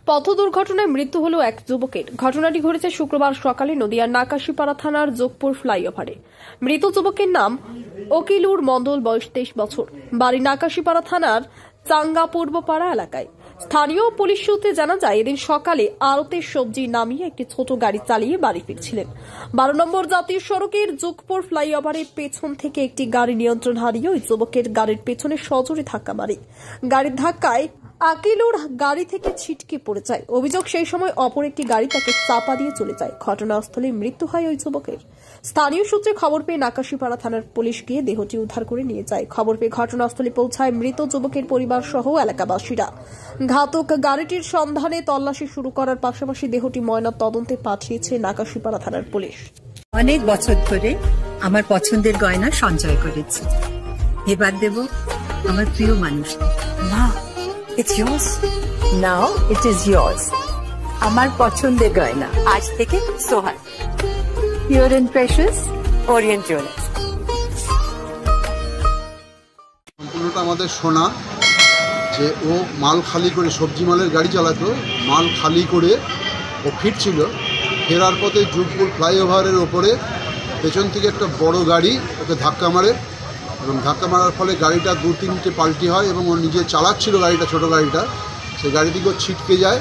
পথ দুর্ঘটনায় মৃত্যু হল এক যুবকের। ঘটনাটি ঘটেছে শুক্রবার সকালে নদিয়ার নাকাশীপাড়া থানার যোগপুর ফ্লাইওভারে। মৃত যুবকের নাম অকিলুর মণ্ডল, বয়স 23 বছর, বাড়ি নাকাশীপাড়া থানার চাঙ্গা পূর্বপাড়া এলাকায়। স্থানীয় পুলিশ সূত্রে জানা যায়, এদিন সকালে আড়তে সবজি নামিয়ে একটি ছোট গাড়ি চালিয়ে বাড়ি ফিরছিলেন। 12 নম্বর জাতীয় সড়কের যোগপুর ফ্লাইওভারের পেছন থেকে একটি গাড়ি নিয়ন্ত্রণ হারিয়ে ওই যুবকের গাড়ির পেছনে সজোরে ধাক্কা মারে। গাড়ির ধাক্কায় আকিলুর গাড়ি থেকে ছিটকে পড়ে যায়। অভিযোগ, সেই সময় অপর একটি গাড়ি তাকে চাপা দিয়ে চলে যায়। ঘটনাস্থলে মৃত্যু হয় ওই যুবকের। স্থানীয় সূত্রে খবর পেয়ে নাকাশীপাড়া থানার পুলিশ গিয়ে দেহটি উদ্ধার করে নিয়ে যায়। খবর পেয়ে ঘটনাস্থলে পৌঁছায় মৃত যুবকের পরিবার সহ এলাকাবাসীরা। ঘাতক গাড়িটির সন্ধানে তল্লাশি শুরু করার পাশাপাশি দেহটি ময়না তদন্তে পাঠিয়েছে নাকাশীপাড়া থানার পুলিশ। অনেক বছর ধরে আমার পছন্দের গয়না সঞ্চয় করেছি, এবার দেব আমার প্রিয় মানুষ। মা, it's yours. Now it is yours. আমার পছন্দের গয়না আজ থেকে Sohan, pure and precious Orient jewellers. সম্পূর্ণটা আমাদের শোনা যে ও মাল খালি করে, সবজি মালের গাড়ি চালাতো, মাল খালি করে ও ফিরছিল। ফেরার পথে যোগপুর ফ্লাইওভারের ওপরে পেছন থেকে একটা বড় গাড়ি ওকে ধাক্কা মারে এবং ধাক্কা মারার ফলে গাড়িটা 2-3টে পাল্টি হয় এবং ও নিজে চালাচ্ছিল গাড়িটা, ছোটো গাড়িটা, সেই গাড়ি দিকেও ছিটকে যায়।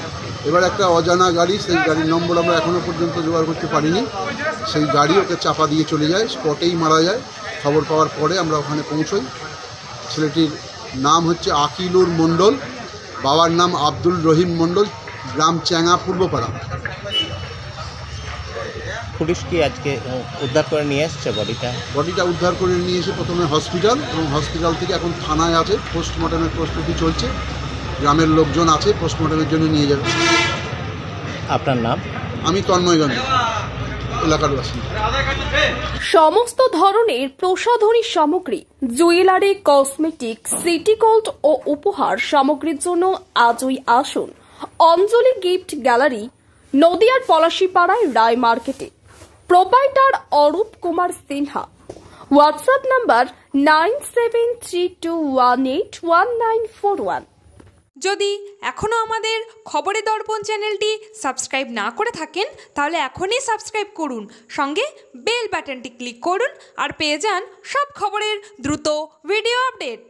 এবার একটা অজানা গাড়ি, সেই গাড়ির নম্বর আমরা এখনও পর্যন্ত জোগাড় করতে পারিনি, সেই গাড়ি ওকে চাপা দিয়ে চলে যায়, স্পটেই মারা যায়। খবর পাওয়ার পরে আমরা ওখানে পৌঁছই। ছেলেটির নাম হচ্ছে আকিলুর মণ্ডল, বাবার নাম আব্দুল রহিম মণ্ডল, গ্রাম চ্যাঙ্গা পূর্বপাড়া। পুলিশ কি আজকে উদ্ধার করে নিয়ে এসছে বডিটা উদ্ধার করে নিয়ে এসে প্রথমে হসপিটাল, এবং হসপিটাল থেকে এখন থানায় আছে, পোস্টমর্টমের প্রস্তুতি চলছে। গ্রামের লোকজন আছে, পোস্টমর্টমের জন্য নিয়ে যাবে। আপনার নাম? আমি তন্ময়গঞ্জ এলাকার বাসিন্দা। সমস্ত ধরনের প্রসাধনী সামগ্রী, জুয়েলারি, কসমেটিক, সিটি গোল্ড ও উপহার সামগ্রীর জন্য আজই আসুন অঞ্জলি গিফট গ্যালারি, নদিয়ার পলাশীপাড়ায় রায় মার্কেটে। Proprietor Arup Kumar Sinha. WhatsApp number 9732181941। যদি এখনও আমাদের খবরের দর্পণ চ্যানেলটি সাবস্ক্রাইব না করে থাকেন, তাহলে এখনই সাবস্ক্রাইব করুন, সঙ্গে বেল বাটনটি ক্লিক করুন আর পেয়ে যান সব খবরের দ্রুত ভিডিও আপডেট।